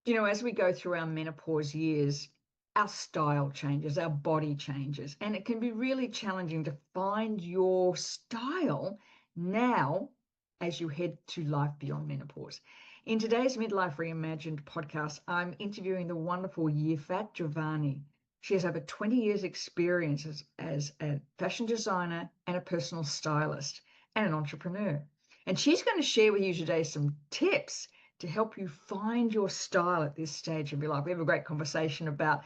As we go through our menopause years, our style changes, our body changes, and it can be really challenging to find your style now as you head to life beyond menopause. In today's Midlife Reimagined podcast, I'm interviewing the wonderful Yifat Jovani. She has over 20 years experience as a fashion designer and a personal stylist and an entrepreneur. And she's going to share with you today some tips to help you find your style at this stage of your life. We have a great conversation about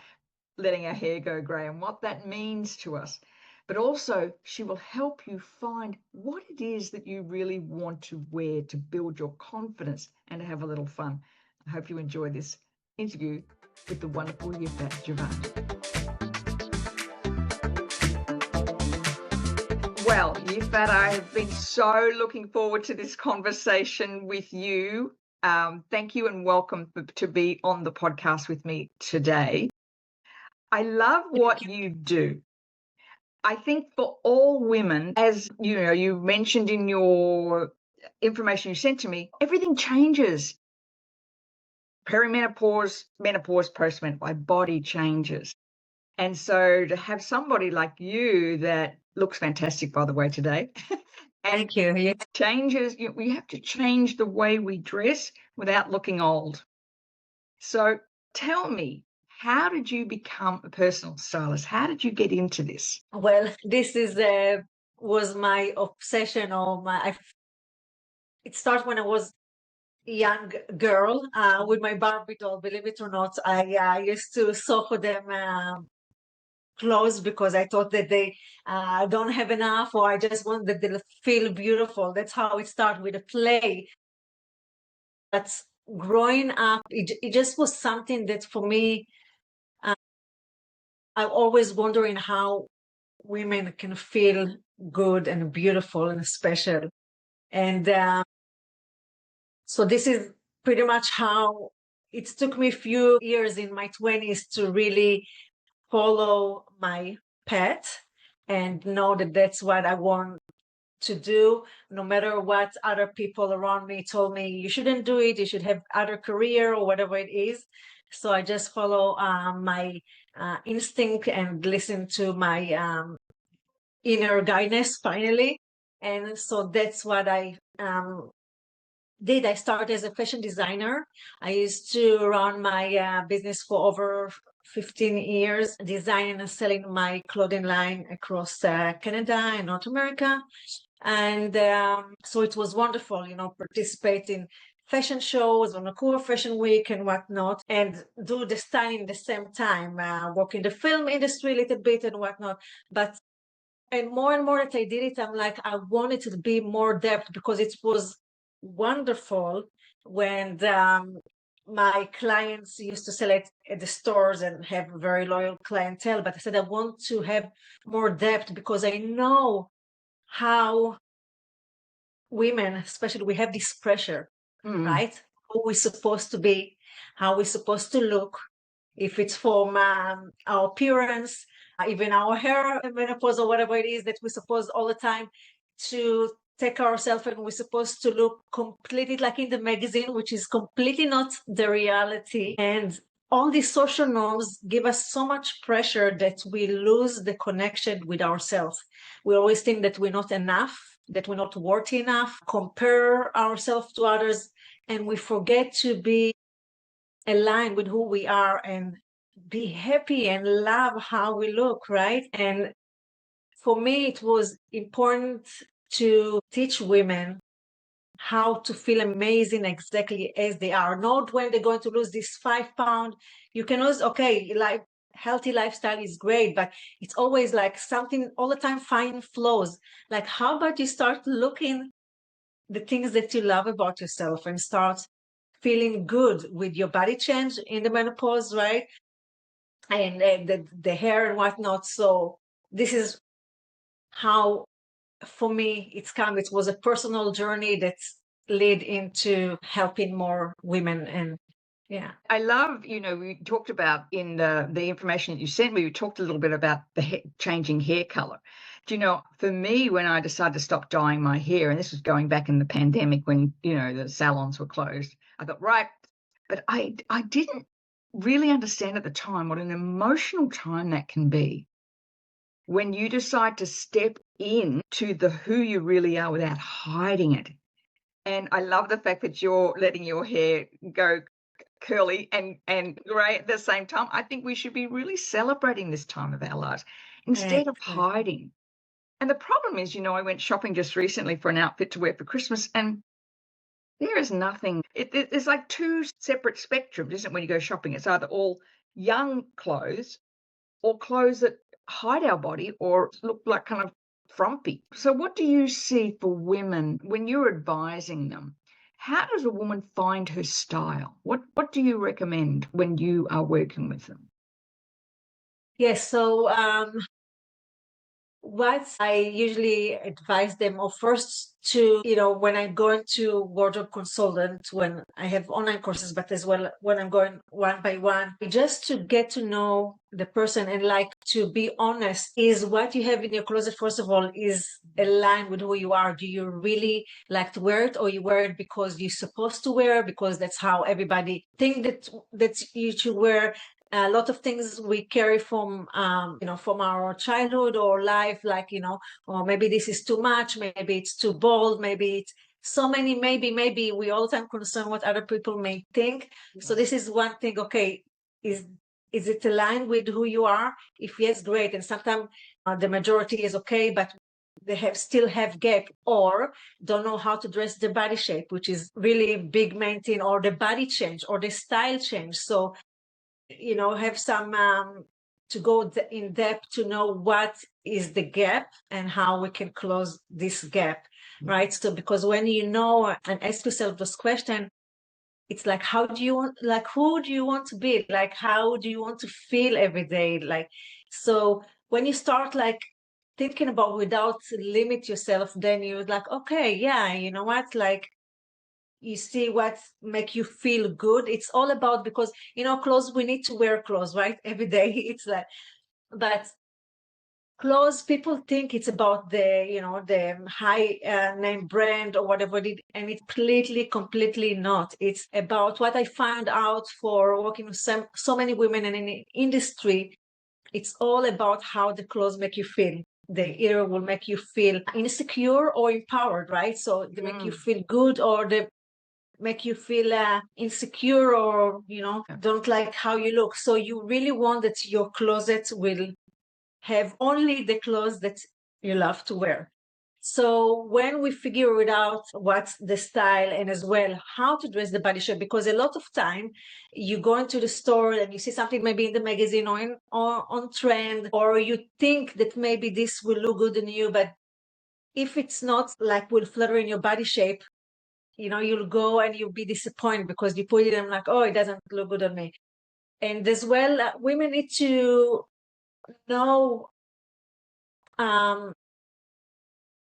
letting our hair go grey and what that means to us. But also, she will help you find what it is that you really want to wear to build your confidence and to have a little fun. I hope you enjoy this interview with the wonderful Yifat Jovani. Well, Yifat, I have been so looking forward to this conversation with you. Thank you and welcome to be on the podcast with me today. I love what you do. I think for all women, as you mentioned in your information you sent to me, everything changes. Perimenopause, menopause, postmenopause, my body changes. And so to have somebody like you that looks fantastic, by the way, today. Thank you. Yeah. Changes, we have to change the way we dress without looking old. So tell me, how did you become a personal stylist? How did you get into this? Well, this was my obsession, it started when I was a young girl with my Barbie doll. Believe it or not, I used to sew for them clothes because I thought that they don't have enough, or I just wanted them to feel beautiful. That's how it started, with a play. But growing up, it just was something that for me, I'm always wondering how women can feel good and beautiful and special. And so this is pretty much how it took me a few years in my 20s to really follow my path and know that that's what I want to do, no matter what other people around me told me you shouldn't do it, you should have other career or whatever it is. So I just follow my instinct and listen to my inner guidance finally. And so that's what I did. I started as a fashion designer. I used to run my business for over 15 years, designing and selling my clothing line across Canada and North America. And so it was wonderful, participating fashion shows on a cool fashion week and whatnot, and do the styling at the same time, work in the film industry a little bit and whatnot. But and more that I did it, I'm like, I wanted to be more depth, because it was wonderful when my clients used to sell it at the stores and have a very loyal clientele. But I said, I want to have more depth, because I know how women, especially, we have this pressure, right? Who we're supposed to be, how we're supposed to look, if it's from our appearance, even our hair, menopause, or whatever it is, that we're supposed all the time to take ourselves, and we're supposed to look completely like in the magazine, which is completely not the reality. And all these social norms give us so much pressure that we lose the connection with ourselves. We always think that we're not enough, that we're not worthy enough, compare ourselves to others, and we forget to be aligned with who we are and be happy and love how we look, right? And for me, it was important to teach women how to feel amazing exactly as they are. Not when they're going to lose this 5 pounds. You can always, healthy lifestyle is great, but it's always like something all the time, find flaws. Like, how about you start looking the things that you love about yourself and start feeling good with your body change in the menopause, right? And the hair and whatnot. So this is how, for me, it was a personal journey that's led into helping more women. And yeah, I love, we talked about in the information that you sent me, you talked a little bit about the changing hair color. For me, when I decided to stop dyeing my hair, and this was going back in the pandemic when, the salons were closed, I thought, right, But I didn't really understand at the time what an emotional time that can be when you decide to step into the who you really are without hiding it. And I love the fact that you're letting your hair go curly and grey at the same time. I think we should be really celebrating this time of our lives instead of Exactly. hiding. And the problem is, I went shopping just recently for an outfit to wear for Christmas, and there is nothing. It's like two separate spectrums, isn't it, when you go shopping? It's either all young clothes or clothes that hide our body or look like kind of frumpy. So what do you see for women when you're advising them? How does a woman find her style? What do you recommend when you are working with them? Yes. So what I usually advise them of first to, when I'm going to wardrobe consultant, when I have online courses, but as well when I'm going one by one, just to get to know the person and like to be honest, is what you have in your closet, first of all, is aligned with who you are. Do you really like to wear it, or you wear it because you're supposed to wear, because that's how everybody think that you should wear? A lot of things we carry from from our childhood or life, like or maybe this is too much, maybe it's too bold, maybe it's so many maybe we all the time concerned what other people may think. So this is one thing. Okay, is it aligned with who you are? If yes, great. And sometimes the majority is okay, but they still have gap or don't know how to dress the body shape, which is really big main thing, or the body change or the style change. So have some to go in depth to know what is the gap and how we can close this gap, right? So because when and ask yourself this question, it's like, how do you want, like, who do you want to be? Like, how do you want to feel every day? Like, so when you start like thinking about without limit yourself, then you're like, okay, yeah, you know what, like, you see what make you feel good. It's all about, because clothes, we need to wear clothes, right, every day. It's like, but clothes, people think it's about the high name brand or whatever it is, and it's completely not. It's about what I found out for working with so many women and in the industry. It's all about how the clothes make you feel. They either will make you feel insecure or empowered, right? So they make you feel good, or they make you feel insecure, or don't like how you look. So you really want that your closet will have only the clothes that you love to wear. So when we figure it out what's the style, and as well how to dress the body shape, because a lot of time you go into the store and you see something maybe in the magazine or on trend, or you think that maybe this will look good on you, but if it's not like will flatter in your body shape, you'll go and you'll be disappointed because you put it in like, oh, it doesn't look good on me. And as well, women need to know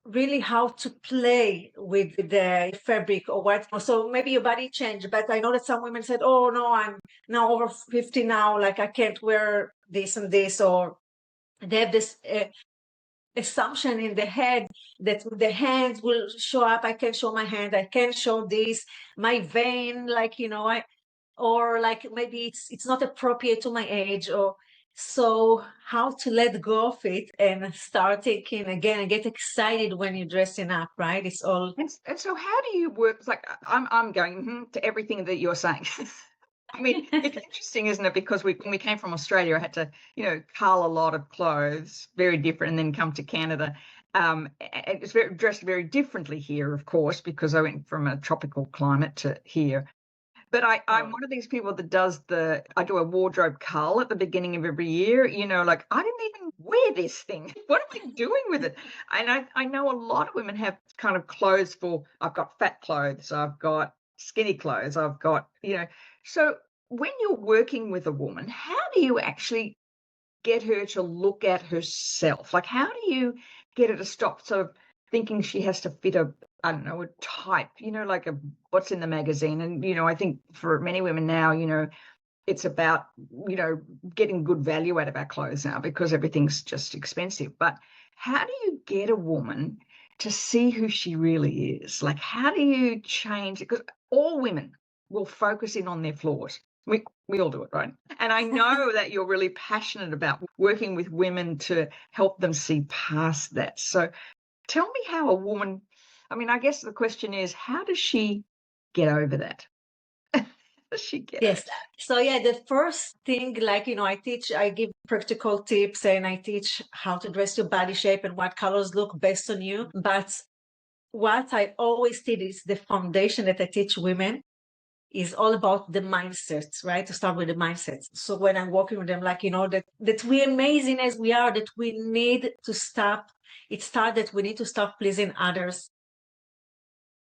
really how to play with the fabric or what. So maybe your body changed, but I know that some women said, oh no, I'm now over 50 now, like I can't wear this and this, or they have this assumption in the head that the hands will show up. I can show my hand, I can show this, my vein, like or like maybe it's not appropriate to my age. Or so how to let go of it and start thinking again and get excited when you're dressing up, right? It's all. And so how do you work? It's like I'm going to everything that you're saying. I mean, it's interesting, isn't it? Because when we came from Australia, I had to, cull a lot of clothes, very different, and then come to Canada. It's dressed very differently here, of course, because I went from a tropical climate to here. But I'm one of these people that I do a wardrobe cull at the beginning of every year, like I didn't even wear this thing. What am I doing with it? And I know a lot of women have kind of clothes for, I've got fat clothes, I've got skinny clothes, I've got, so when you're working with a woman, how do you actually get her to look at herself? Like, how do you get her to stop sort of thinking she has to fit a type, like what's in the magazine? And, I think for many women now, it's about, getting good value out of our clothes now because everything's just expensive. But how do you get a woman to see who she really is? Like, how do you change it? Because all women will focus in on their flaws. We all do it, right? And I know that you're really passionate about working with women to help them see past that. So tell me how a woman, I mean, I guess the question is, how does she get over that? How does she get over Yes. So yeah, the first thing, like, I give practical tips and I teach how to dress your body shape and what colors look best on you. But what I always did is the foundation that I teach women is all about the mindsets, right? To start with the mindsets. So when I'm working with them, like, that we're amazing as we are, that we need to stop. It started that we need to stop pleasing others,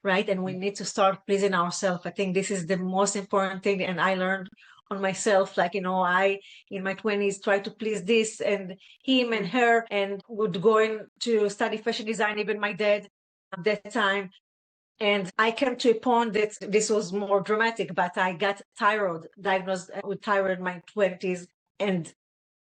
right? And we need to start pleasing ourselves. I think this is the most important thing. And I learned on myself, like, I, in my 20s, tried to please this and him and her, and would go in to study fashion design, even my dad at that time. And I came to a point that this was more dramatic, but I got diagnosed with thyroid in my 20s. And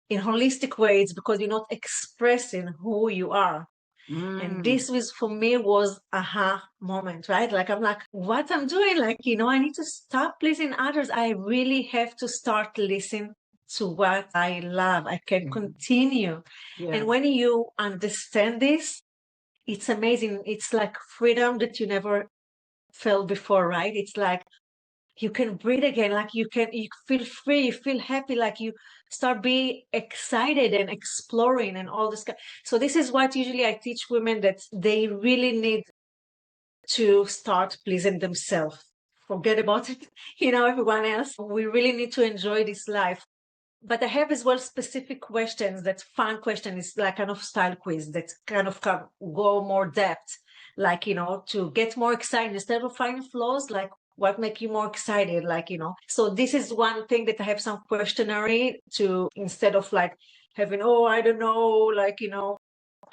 in holistic ways, because you're not expressing who you are. And this was, for me, was aha moment, right? Like, I'm like, what I'm doing? Like, I need to stop pleasing others. I really have to start listening to what I love. I can continue. Yeah. And when you understand this, it's amazing. It's like freedom that you never felt before, right? It's like you can breathe again, like you feel free, you feel happy, like you start being excited and exploring and all this. So this is what usually I teach women, that they really need to start pleasing themselves. Forget about it, everyone else. We really need to enjoy this life. But I have as well specific questions, that fun question is like kind of style quiz that kind of go more depth, like, to get more excited instead of finding flaws, like what make you more excited, like, So this is one thing that I have some questionnaire to, instead of like having, I don't know, like,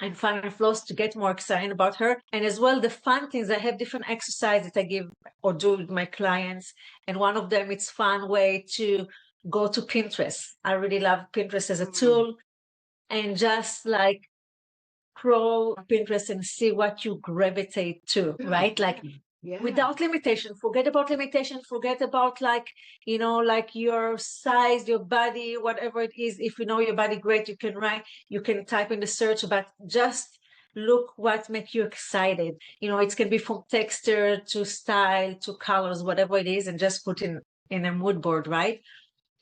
and finding flaws, to get more excited about her. And as well, the fun things, I have different exercises that I give or do with my clients. And one of them, it's fun way to go to Pinterest. I really love Pinterest as a tool, and just like scroll Pinterest and see what you gravitate to, right? Like, without limitation. Forget about limitation. Forget about like your size, your body, whatever it is. If you know your body, great. You can type in the search, but just look what makes you excited. It can be from texture to style to colors, whatever it is, and just put in a mood board, right?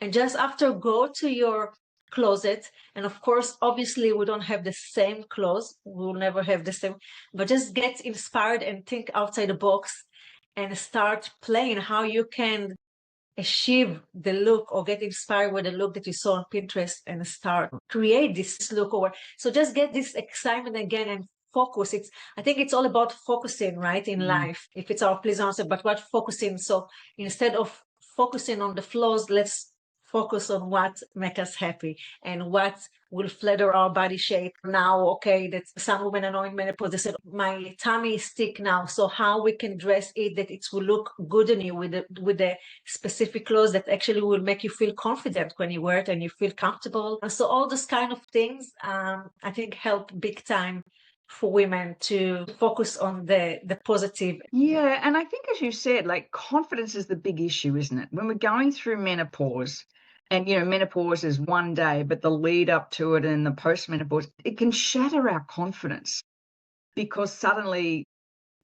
And just after, go to your closet. And of course, obviously, we don't have the same clothes. We'll never have the same, but just get inspired and think outside the box and start playing how you can achieve the look, or get inspired with the look that you saw on Pinterest, and start create this look. So just get this excitement again and focus. I think it's all about focusing, right, in life. If it's our pleasance, but what focusing. So instead of focusing on the flaws, let's focus on what makes us happy and what will flatter our body shape. Now, okay, that some women are knowing menopause, they said, my tummy is thick now, so how we can dress it that it will look good on you with the specific clothes that actually will make you feel confident when you wear it and you feel comfortable. And so all those kind of things, I think, help big time for women to focus on the positive. Yeah, and I think, as you said, like, confidence is the big issue, isn't it? When we're going through menopause, and menopause is one day, but the lead up to it and the post-menopause, it can shatter our confidence, because suddenly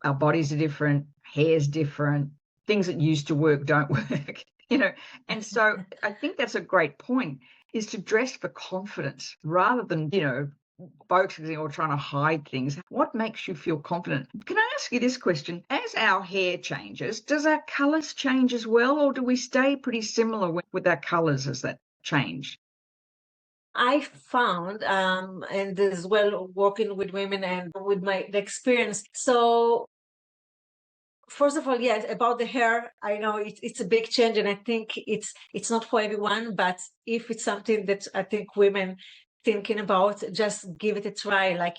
our bodies are different, hair's different, things that used to work don't work, And so I think that's a great point, is to dress for confidence rather than, focusing or trying to hide things. What makes you feel confident? Can I ask you this question? As our hair changes, does our colours change as well, or do we stay pretty similar with our colours as that change? I found, and as well working with women and with my experience. So first of all, yes, about the hair, I know it's a big change, and I think it's not for everyone, but if it's something that I think women thinking about, just give it a try. Like,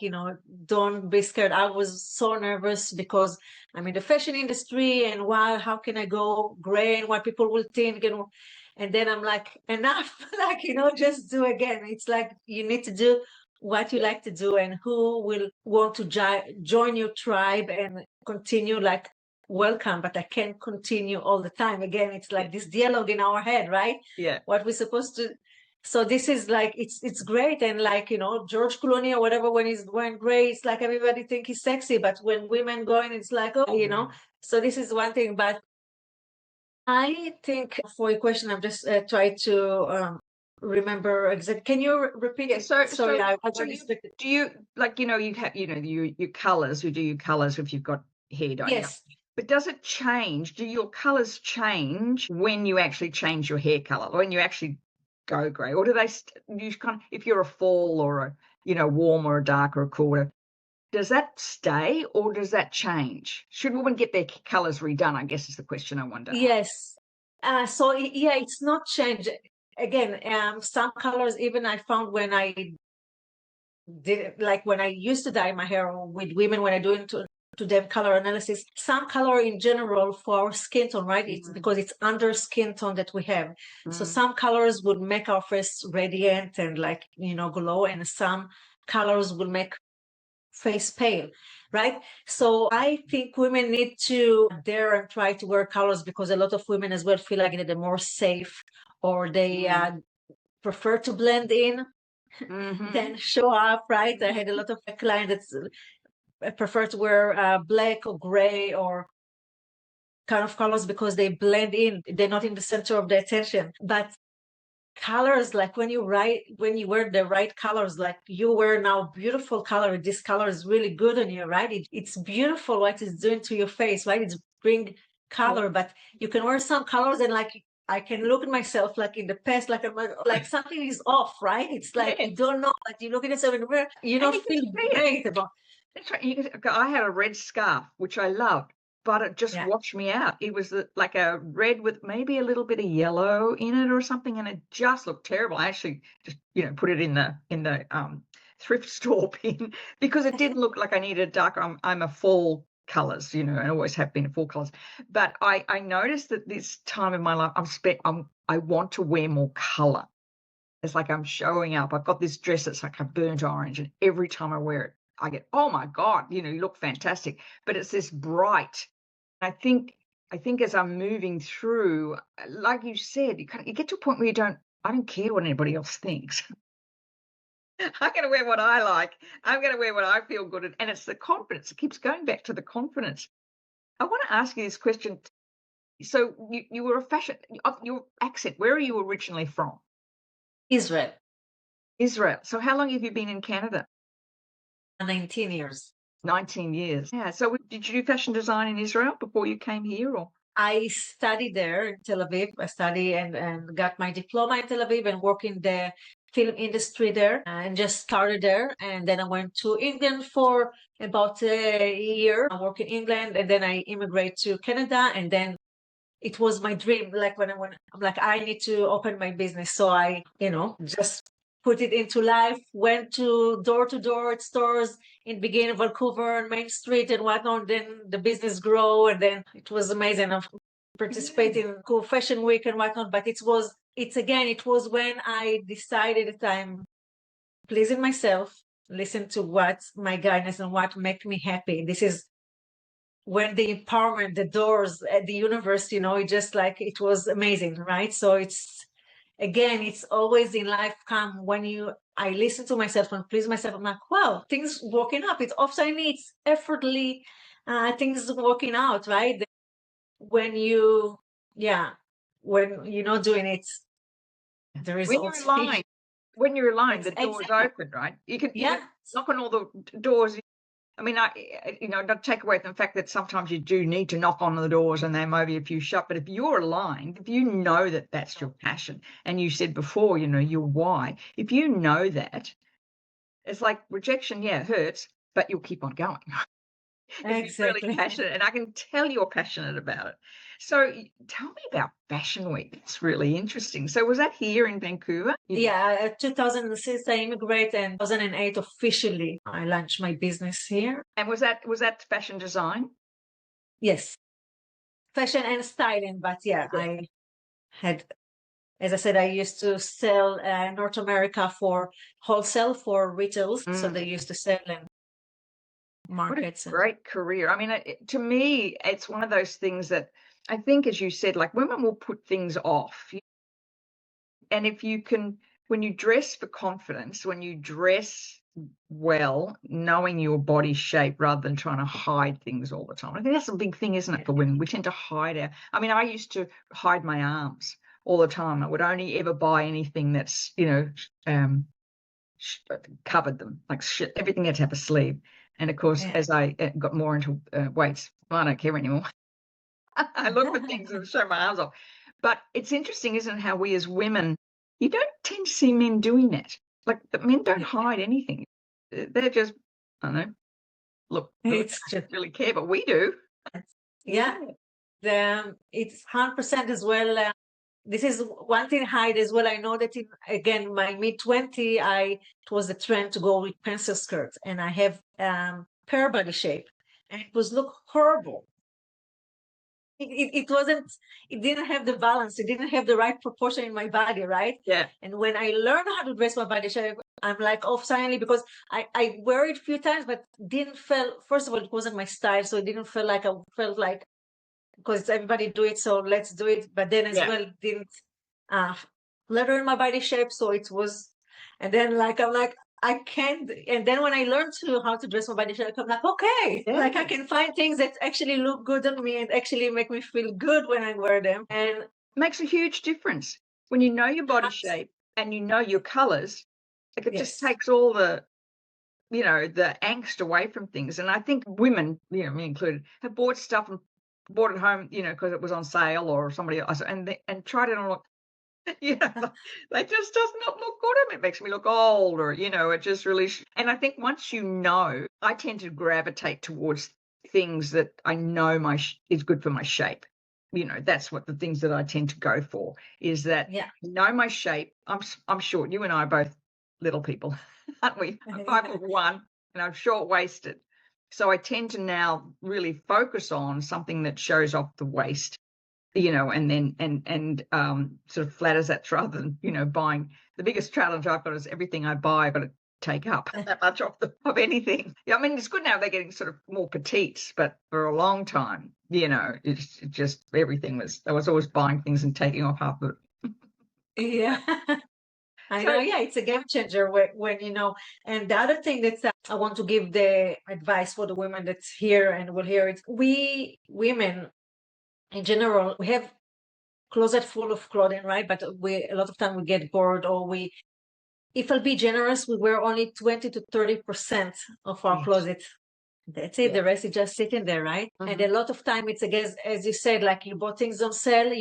don't be scared. I was so nervous because I'm in the fashion industry, and wow, how can I go gray and what people will think, and then I'm like, enough, like, just do again. It's like, you need to do what you like to do, and who will want to join your tribe and continue like welcome, but I can't continue all the time. Again, it's like this dialogue in our head, right? Yeah. What we're supposed to. So this is like, it's great. And like, George Clooney or whatever, when he's wearing gray, it's like everybody think he's sexy, but when women go in, it's like, oh. So this is one thing, but I think for your question, I've just tried to remember exactly. Can you repeat? Yeah, Sorry, I do you like, you have, your colors, you do your colors if you've got hair dye. Yes. But does it change? Do your colors change when you actually change your hair color, when you actually go gray? Or do they, you kind of, if you're a fall or a, warm or a dark or a cooler, does that stay or does that change? Should women get their colors redone, I guess is the question I wonder. Yes. So yeah, it's not changed. Again, some colors, even I found when I did, like when I used to dye my hair with women, when I do into to them color analysis, some color in general for our skin tone, right? It's because it's under skin tone that we have. So some colors would make our face radiant and like, glow, and some colors will make face pale, right? So I think women need to dare and try to wear colors, because a lot of women as well feel like they're more safe, or they prefer to blend in than show up, right? I had a lot of clients that prefer to wear black or gray or kind of colors because they blend in. They're not in the center of the attention. But colors, like when you wear the right colors, like you wear now beautiful color, this color is really good on you, right? It's beautiful what it's doing to your face, right? It's bring color, but you can wear some colors and like I can look at myself like in the past, like something is off, right? It's like you don't know, like you look at yourself in the mirror, you don't feel great about. That's right. I had a red scarf, which I loved, but it just washed me out. It was like a red with maybe a little bit of yellow in it or something, and it just looked terrible. I actually just, put it in the thrift store bin because it didn't look like I needed darker. I'm a fall colors, and always have been a fall colors. But I noticed that this time in my life, I want to wear more color. It's like I'm showing up. I've got this dress that's like a burnt orange, and every time I wear it, I get, oh my God, you look fantastic. But it's this bright. I think as I'm moving through, like you said, you get to a point where I don't care what anybody else thinks. I'm going to wear what I like. I'm going to wear what I feel good at. And it's the confidence. It keeps going back to the confidence. I want to ask you this question. So you were a fashion, your accent, where are you originally from? Israel. So how long have you been in Canada? 19 years. 19 years. Yeah. So did you do fashion design in Israel before you came here, or? I studied there in Tel Aviv. I studied and got my diploma in Tel Aviv and worked in the film industry there and just started there. And then I went to England for about a year. I worked in England and then I immigrated to Canada. And then it was my dream. Like when I'm like, I need to open my business. So I, just put it into life, went to door stores in beginning of Vancouver and Main Street and whatnot. Then the business grew, and then it was amazing. I participated in cool fashion week and whatnot. But it was when I decided that I'm pleasing myself, listen to what my guidance and what make me happy. This is when the empowerment, the doors at the universe, it just like, it was amazing, right? So it's always in life come when I listen to myself and please myself. I'm like, wow, things working up. It's often it's effortlessly, things working out, right? When you're not doing it, the results. When you're aligned, the door's open, right? You can knock on all the doors. I mean, not take away from the fact that sometimes you do need to knock on the doors and there may be a few shut, but if you're aligned, if you know that that's your passion, and you said before, your why, if you know that, it's like rejection, hurts, but you'll keep on going. If you're really passionate, and I can tell you're passionate about it. So tell me about Fashion Week. It's really interesting. So was that here in Vancouver? Yeah, 2006 I immigrated, and 2008 officially I launched my business here. And was that fashion design? Yes, fashion and styling. But I had, as I said, I used to sell North America for wholesale for retails. So they used to sell and markets. What a great career. I mean, to me, it's one of those things that I think, as you said, like women will put things off. And if you can, when you dress for confidence, when you dress well, knowing your body shape rather than trying to hide things all the time. I think that's a big thing, isn't it, for women? We tend to hide I used to hide my arms all the time. I would only ever buy anything that's, covered them, like everything had to have a sleeve. And of course, as I got more into weights, I don't care anymore. I look for things that show my arms off. But it's interesting, isn't it, how we as women, you don't tend to see men doing that. Like, the men don't hide anything. They're just, I don't know, look, It's don't really care, but we do. Yeah. It's 100% as well. This is one thing hide as well. I know that in, my mid-20, it was a trend to go with pencil skirts, and I have pear body shape, and it was look horrible. It wasn't, it didn't have the balance. It didn't have the right proportion in my body, right? Yeah. And when I learned how to dress my body shape, I'm like off suddenly, because I wear it a few times, but didn't feel, first of all, it wasn't my style. So it didn't feel like, I felt like, because everybody do it, so let's do it. But then as well, didn't letter in my body shape. So it was, and then like, I'm like, I can't. And then when I learned how to dress my body shape, I'm like, okay, like I can find things that actually look good on me and actually make me feel good when I wear them. And it makes a huge difference when you know your body shape and you know your colors. Like, it just takes all the, the angst away from things. And I think women, me included, have bought stuff and bought it home, because it was on sale or somebody else, and tried it on. Look, that just does not look good. It makes me look old, or it just really. And I think once I tend to gravitate towards things that I know is good for my shape. That's what the things that I tend to go for is that. I know my shape. I'm short. You and I are both little people, aren't we? I'm 5'1", and I'm short waisted. So I tend to now really focus on something that shows off the waist, and then sort of flatters that, rather than buying. The biggest challenge I've got is everything I buy, but take up that much of anything. I mean, it's good now they're getting sort of more petites, but for a long time, it's just everything I was always buying things and taking off half of it. Yeah. I know, it's a game changer when and the other thing that I want to give the advice for the women that's here and will hear it. We women in general, we have closet full of clothing, right? But a lot of time we get bored, or if I'll be generous, we wear only 20 to 30% of our closet. That's it. The rest is just sitting there, right? Mm-hmm. And a lot of time it's, again, as you said, like you bought things on sale,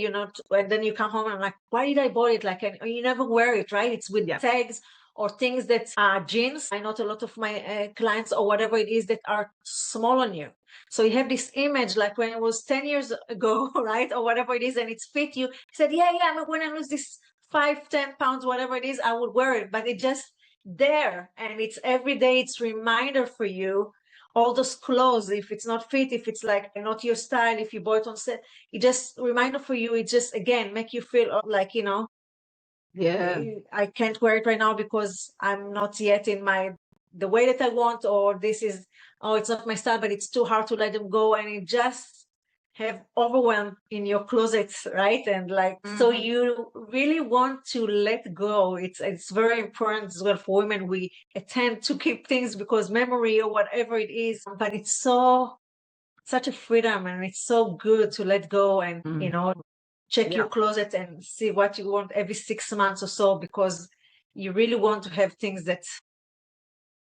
and then you come home and I'm like, why did I buy it? Like, and you never wear it, right? It's with tags or things that are jeans. I know a lot of my clients or whatever it is that are small on you. So you have this image like when it was 10 years ago, right? Or whatever it is, and it's fit you. You said, when I lose this 5-10 pounds, whatever it is, I would wear it. But it's just there, and it's every day. It's reminder for you. All those clothes, if it's not fit, if it's like not your style, if you bought on set, it just reminder for you. It just, again, make you feel like, I can't wear it right now because I'm not yet in the way that I want, or it's not my style, but it's too hard to let them go. And it just have overwhelm in your closets, right? And like, so you really want to let go. It's very important as well for women. We tend to keep things because memory or whatever it is, but it's such a freedom, and it's so good to let go and, check your closet and see what you want every 6 months or so, because you really want to have things that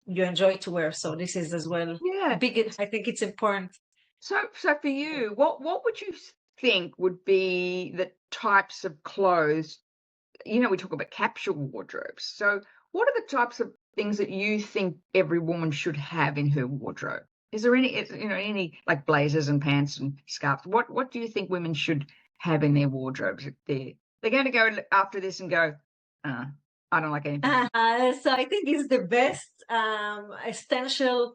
you enjoy to wear. So this is as well big. I think it's important. So for you, what would you think would be the types of clothes? We talk about capsule wardrobes. So what are the types of things that you think every woman should have in her wardrobe? Is there any like blazers and pants and scarves? What do you think women should have in their wardrobes? They're going to go after this and go, I don't like anything. So I think it's the best essential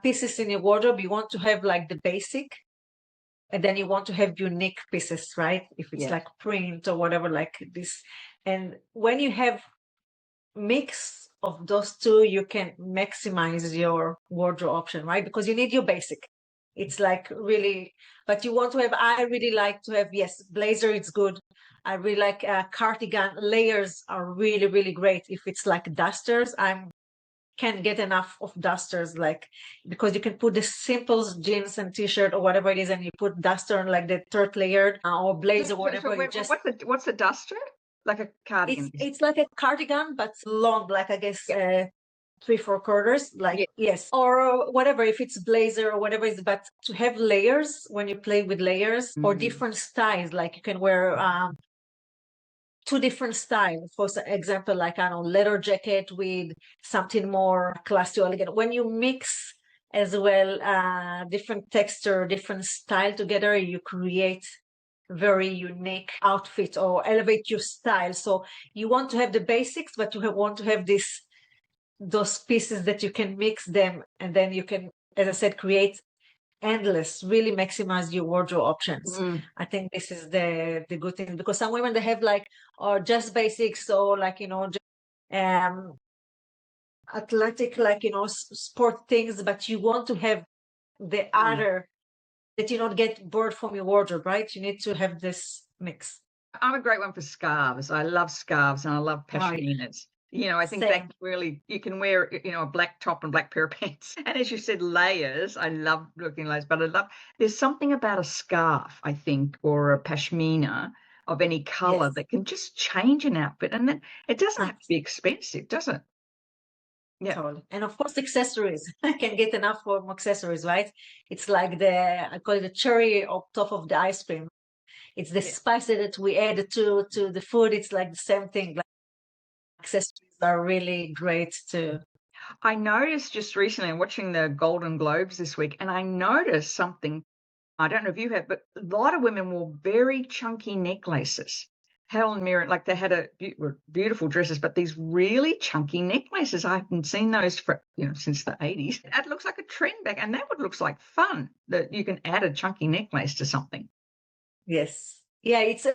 pieces in your wardrobe. You want to have like the basic, and then you want to have unique pieces, right? If it's like print or whatever, like this. And when you have mix of those two, you can maximize your wardrobe option, right? Because you need your basic. It's like really, but you want to have, I really like to have, yes, blazer, it's good. I really like cardigan. Layers are really, really great. If it's like dusters, can't get enough of dusters, like, because you can put the simple jeans and t-shirt or whatever it is, and you put duster on like the third layered or blazer, whatever. What's the duster? Like a cardigan? It's like a cardigan, but long, like I guess 3-4 quarters, like Yeah. yes, or whatever. If it's blazer or whatever it is, but to have layers when you play with layers or different styles, like you can wear 2 different styles. For example, like I don't know, leather jacket with something more classy or elegant. When you mix as well different texture, different style together, you create very unique outfit or elevate your style. So you want to have the basics, but you want to have those pieces that you can mix them, and then you can, as I said, create endless, really maximize your wardrobe options. I think this is the good thing, because some women, they have like, or just basics, or like, you know, athletic, like, you know, sport things, but you want to have the other, that you don't get bored from your wardrobe, right? You need to have this mix. I'm a great one for scarves. I love scarves and I love pashminas. You know, I think that really, you can wear, you know, a black top and black pair of pants. And as you said, layers, I love looking layers, but there's something about a scarf, I think, or a pashmina of any color that can just change an outfit. And then it doesn't have to be expensive, does it? Yeah. Totally. And of course, accessories. I can get enough from accessories, right? It's like I call it the cherry on top of the ice cream. It's the spice that we add to the food. It's like the same thing. Like, accessories are really great too. I noticed just recently, I'm watching the Golden Globes this week, and I noticed something. I don't know if you have, but a lot of women wore very chunky necklaces. Helen Mirren, like they had beautiful dresses, but these really chunky necklaces. I haven't seen those for, you know, since the 80s. It looks like a trend back, and that looks like fun, that you can add a chunky necklace to something. Yes. Yeah, it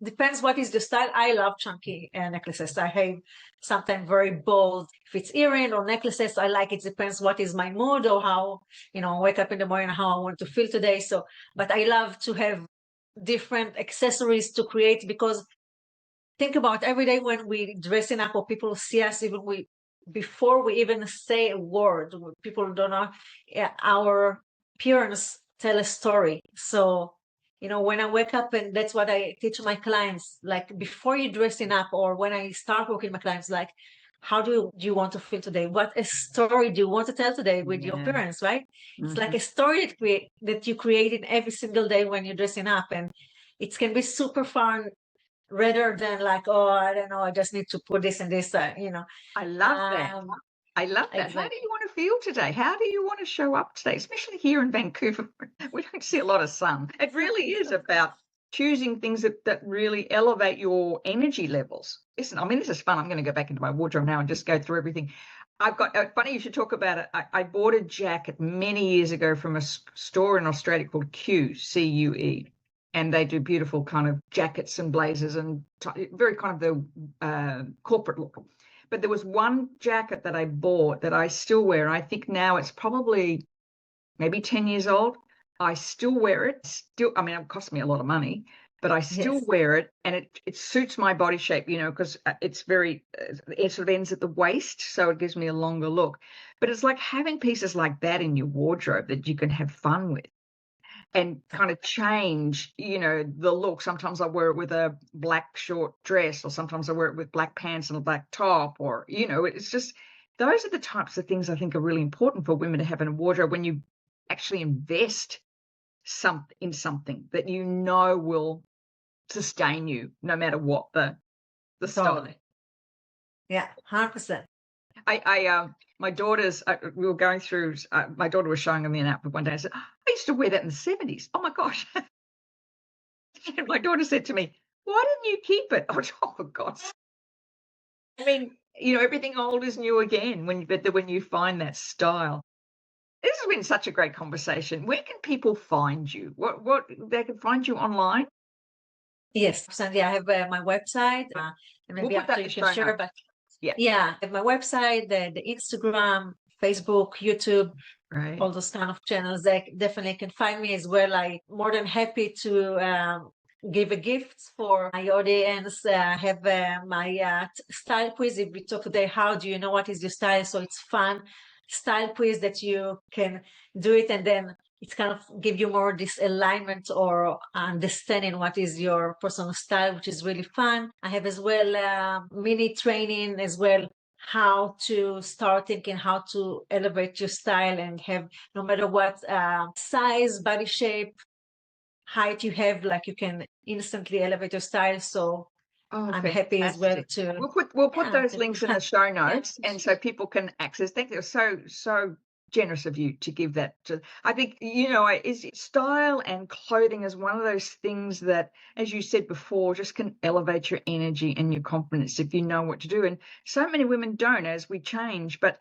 depends what is the style. I love chunky necklaces. I have sometimes very bold. If it's earring or necklaces, I like it. Depends what is my mood or how, you know, wake up in the morning, how I want to feel today. So, but I love to have different accessories to create, because think about every day when we dressing up or people see us, even before we even say a word, people don't know, our appearance tell a story. So, you know, when I wake up, and that's what I teach my clients, like before you dressing up, or when I start working with my clients, like, how do you want to feel today? What a story do you want to tell today with your appearance, right? It's like a story that you create in every single day when you're dressing up, and it can be super fun, rather than like, oh, I don't know, I just need to put this and this, you know. I love that. I love that. Exactly. How do you want to feel today? How do you want to show up today? Especially here in Vancouver, we don't see a lot of sun. It really is about choosing things that really elevate your energy levels. Listen, I mean, this is fun. I'm going to go back into my wardrobe now and just go through everything. I've got, funny you should talk about it. I bought a jacket many years ago from a store in Australia called CUE. And they do beautiful kind of jackets and blazers and very kind of the corporate look. But there was one jacket that I bought that I still wear. I think now it's probably maybe 10 years old. I still wear it. I mean, it cost me a lot of money, but I still wear it, and it suits my body shape, you know, because it's it sort of ends at the waist, so it gives me a longer look. But it's like having pieces like that in your wardrobe that you can have fun with and kind of change, you know, the look. Sometimes I wear it with a black short dress, or sometimes I wear it with black pants and a black top, or, you know, it's just, those are the types of things I think are really important for women to have in a wardrobe when you actually invest in something that you know will sustain you no matter what the style. Yeah, 100%. My daughter's, we were going through, my daughter was showing me an outfit one day. I said, I used to wear that in the 70s. Oh my gosh. And my daughter said to me, why didn't you keep it? Oh, for God's sake. I mean, you know, everything old is new again when you find that style. This has been such a great conversation. Where can people find you? What they can find you online? Yes, Sandy, I have my website. And maybe after you can share, but Yeah. I have my website, the Instagram, Facebook, YouTube, Right. all those kind of channels. They definitely can find me as well. I'm more than happy to give a gift for my audience. Have my style quiz. If we talk today, how do you know what is your style? So it's fun style quiz that you can do it, and then it's kind of give you more this alignment or understanding what is your personal style, which is really fun. I have as well mini training as well, how to start thinking how to elevate your style and have, no matter what size, body shape, height you have, like you can instantly elevate your style. So I'm happy as well to. We'll put those links in the show notes, and so people can access. Thank you. So generous of you to give that to. I think, is style and clothing is one of those things that, as you said before, just can elevate your energy and your confidence if you know what to do. And so many women don't as we change. But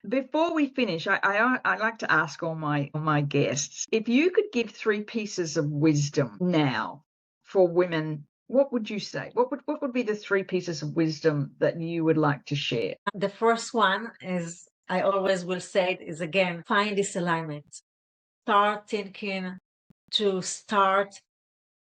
before we finish, I like to ask all my guests, if you could give 3 pieces of wisdom now for women, what would you say? What would be the 3 pieces of wisdom that you would like to share? The first one is, I always will say it, is again, find this alignment. Start thinking to start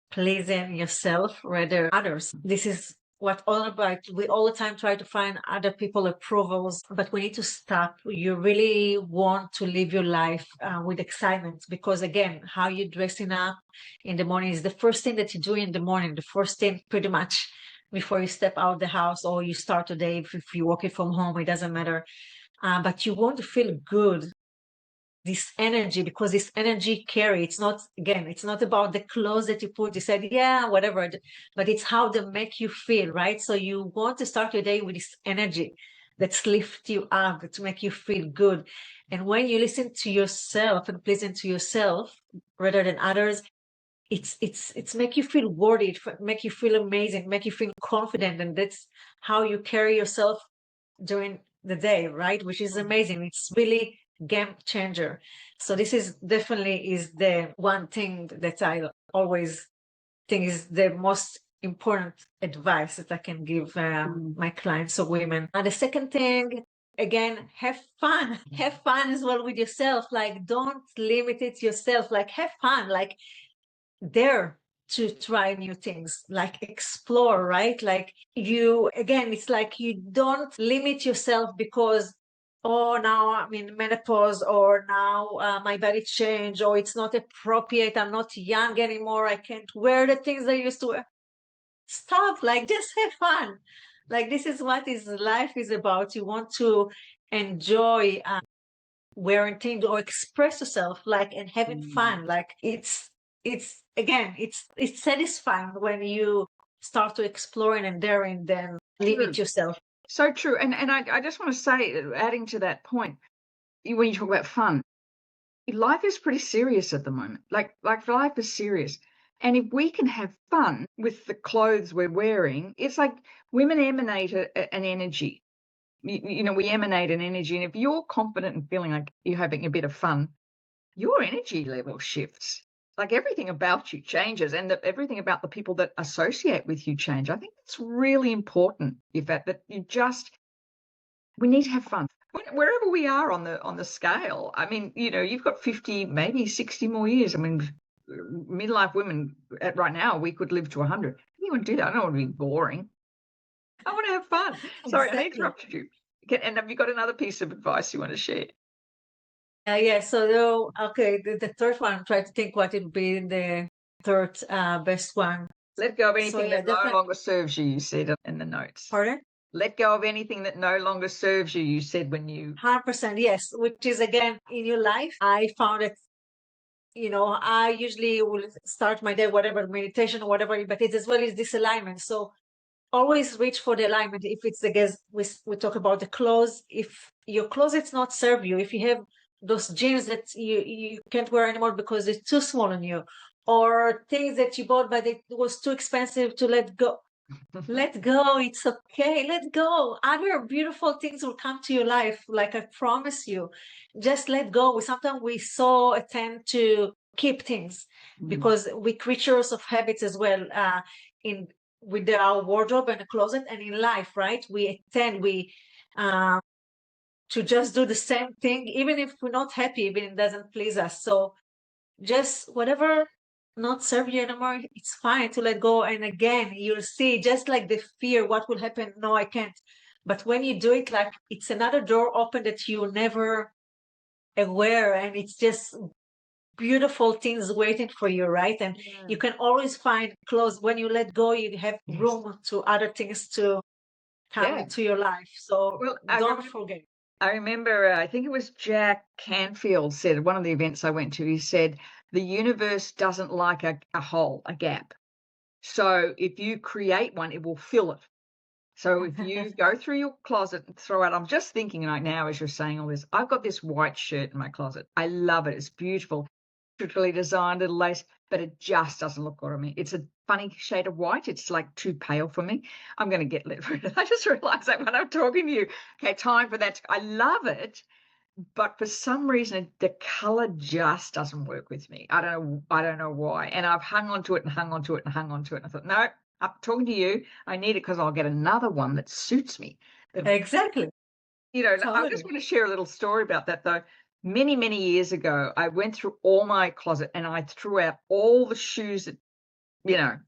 pleasing yourself rather others. This is what all about. We all the time try to find other people approvals, but we need to stop. You really want to live your life with excitement, because again, how you're dressing up in the morning is the first thing that you do in the morning, the first thing pretty much before you step out the house or you start the day. If you're working from home, it doesn't matter. But you want to feel good, this energy, because this energy carry, it's not about the clothes that you put, you said, yeah, whatever, but it's how they make you feel, right? So you want to start your day with this energy that's lift you up, to make you feel good. And when you listen to yourself and listen to yourself rather than others, it's make you feel worthy, make you feel amazing, make you feel confident. And that's how you carry yourself during the day, right? Which is amazing. It's really game changer. So this is definitely is the one thing that I always think is the most important advice that I can give my clients or women. And the second thing, again, have fun. Have fun as well with yourself. Like, don't limit it yourself. Like, have fun. Like, dare to try new things, like explore, right? Like you, again, it's like you don't limit yourself because, oh, now I'm in menopause, or now my body changed, or it's not appropriate, I'm not young anymore, I can't wear the things I used to wear. Stop, like just have fun. Like this is what is life is about. You want to enjoy wearing things or express yourself, like, and having fun. Like it's again, it's satisfying when you start to explore and daring, then limit yourself. So true. And I just want to say, adding to that point, when you talk about fun, life is pretty serious at the moment. Like life is serious. And if we can have fun with the clothes we're wearing, it's like women emanate an energy. We emanate an energy. And if you're confident and feeling like you're having a bit of fun, your energy level shifts. Like everything about you changes, and everything about the people that associate with you change. I think it's really important, Yifat, that we need to have fun. Wherever we are on the scale. I mean, you've got 50, maybe 60 more years. I mean, midlife women right now, we could live to 100. You wouldn't do that. I don't want to be boring. I want to have fun. Sorry, I interrupted you. And have you got another piece of advice you want to share? Yeah. So okay, the third one, try to think what would be the third best one. Let go of anything that no longer serves you, you said in the notes. Pardon? Let go of anything that no longer serves you, you said when you... 100%, yes, which is, again, in your life. I found it, I usually will start my day, whatever, meditation or whatever, but it's as well as this alignment. So always reach for the alignment. If it's, I guess, we talk about the clothes. If your closets not serve you, if you have those jeans that you can't wear anymore because it's too small on you, or things that you bought but it was too expensive to let go. Let go. It's okay. Let go. Other beautiful things will come to your life. Like I promise you, just let go. Sometimes we so tend to keep things because we creatures of habits as well. In with our wardrobe and a closet, and in life, right? We tend to just do the same thing, even if we're not happy, even if it doesn't please us. So just whatever not serve you anymore, it's fine to let go. And again, you'll see, just like the fear, what will happen? No, I can't. But when you do it, like it's another door open that you never aware, and it's just beautiful things waiting for you, right? And you can always find clothes. When you let go, you have room to other things to come into your life. So don't forget. I remember, I think it was Jack Canfield said at one of the events I went to, he said, the universe doesn't like a hole, a gap. So if you create one, it will fill it. So if you go through your closet and throw out, I'm just thinking right now as you're saying all this, I've got this white shirt in my closet. I love it. It's beautiful, intricately designed, little lace, but it just doesn't look good on me. It's a funny shade of white. It's like too pale for me. I'm going to get rid of it. I just realized that when I'm talking to you. Okay, time for that. I love it, but for some reason the color just doesn't work with me. I don't know why. And I've hung on to it and hung on to it and hung on to it. And I thought, no, I'm talking to you. I need it because I'll get another one that suits me. Exactly. Totally. I just want to share a little story about that though. Many, many years ago, I went through all my closet and I threw out all the shoes that,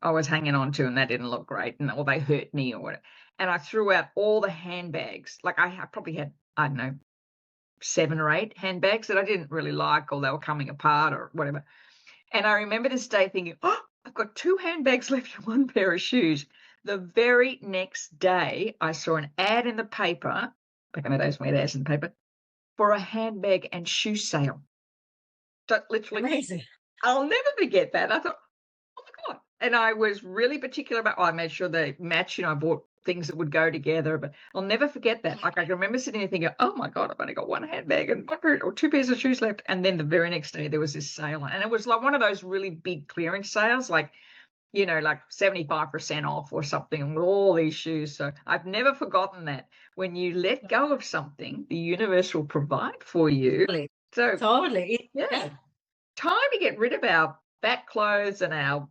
I was hanging on to and they didn't look great or they hurt me or whatever. And I threw out all the handbags. Like I probably had, I don't know, 7 or 8 handbags that I didn't really like or they were coming apart or whatever. And I remember this day thinking, oh, I've got 2 handbags left and 1 pair of shoes. The very next day, I saw an ad in the paper, back in the days we had ads in the paper, for a handbag and shoe sale. So literally, amazing. I'll never forget that. I thought, oh my God. And I was really particular about, I made sure they match, I bought things that would go together, but I'll never forget that. Like I can remember sitting there thinking, oh my God, I've only got 1 handbag and 1 pair or 2 pairs of shoes left. And then the very next day there was this sale. And it was like one of those really big clearance sales, like 75% off or something with all these shoes. So I've never forgotten that. When you let go of something, the universe will provide for you. So totally. Yeah. Time to get rid of our fat clothes and our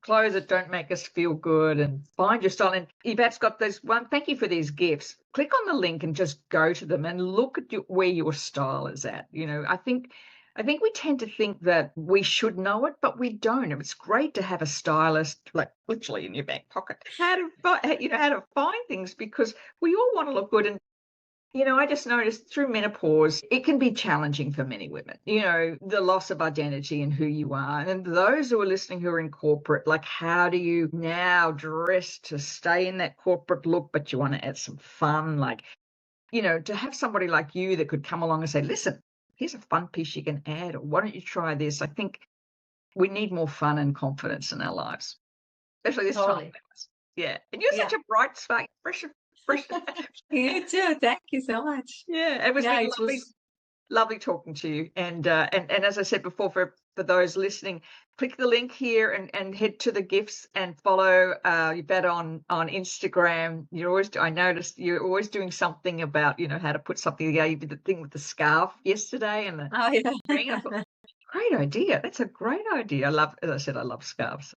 clothes that don't make us feel good and find your style. And Yifat's got this one. Thank you for these gifts. Click on the link and just go to them and look at where your style is at. I think we tend to think that we should know it, but we don't. It's great to have a stylist, like literally in your back pocket, how to find things, because we all want to look good. And I just noticed through menopause, it can be challenging for many women, the loss of identity and who you are. And those who are listening who are in corporate, like, how do you now dress to stay in that corporate look, but you want to add some fun? Like, to have somebody like you that could come along and say, listen, here's a fun piece you can add, or why don't you try this? I think we need more fun and confidence in our lives, especially this time. Yeah. And you're such a bright spark, fresh. You too. Thank you so much. Yeah, it was lovely talking to you. And as I said before, for those listening, click the link here and head to the gifts and follow Yifat on Instagram. I noticed you're always doing something about how to put something together. You did the thing with the scarf yesterday and the great idea. That's a great idea. As I said, I love scarves.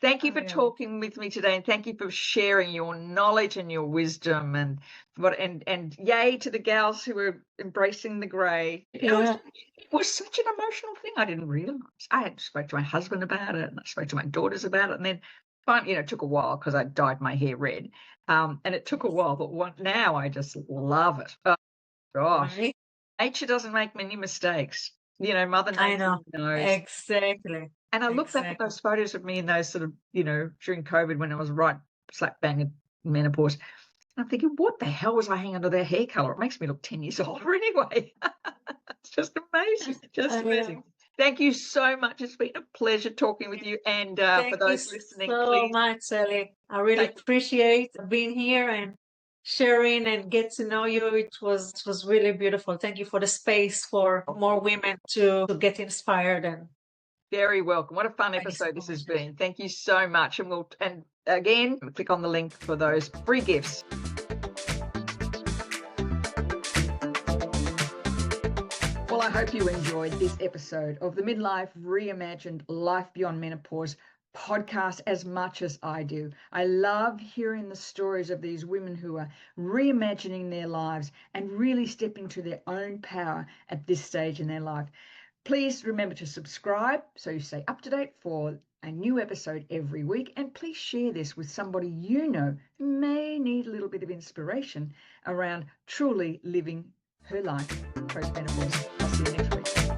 Thank you for talking with me today, and thank you for sharing your knowledge and your wisdom, and yay to the gals who are embracing the grey. It was such an emotional thing. I didn't realise. I had spoke to my husband about it, and I spoke to my daughters about it, and then finally, it took a while because I dyed my hair red, and it took a while. But now I just love it. Oh gosh, nature doesn't make many mistakes. Mother Nature knows. Exactly. And I look back at those photos of me in those sort of, during COVID when I was right slap bang in menopause. And I'm thinking, what the hell was I hanging under their hair color? It makes me look 10 years older anyway. It's just amazing. Amazing. Thank you so much. It's been a pleasure talking with you. And for those listening, so much, Sally. I really appreciate being here and sharing and get to know you. It was really beautiful. Thank you for the space for more women to get inspired. And very welcome. What a fun episode this has been. Thank you so much. And again, click on the link for those free gifts. Well, I hope you enjoyed this episode of the Midlife Reimagined Life Beyond Menopause podcast as much as I do. I love hearing the stories of these women who are reimagining their lives and really stepping to their own power at this stage in their life. Please remember to subscribe so you stay up to date for a new episode every week. And please share this with somebody you know who may need a little bit of inspiration around truly living her life post-menopause. I'll see you next week.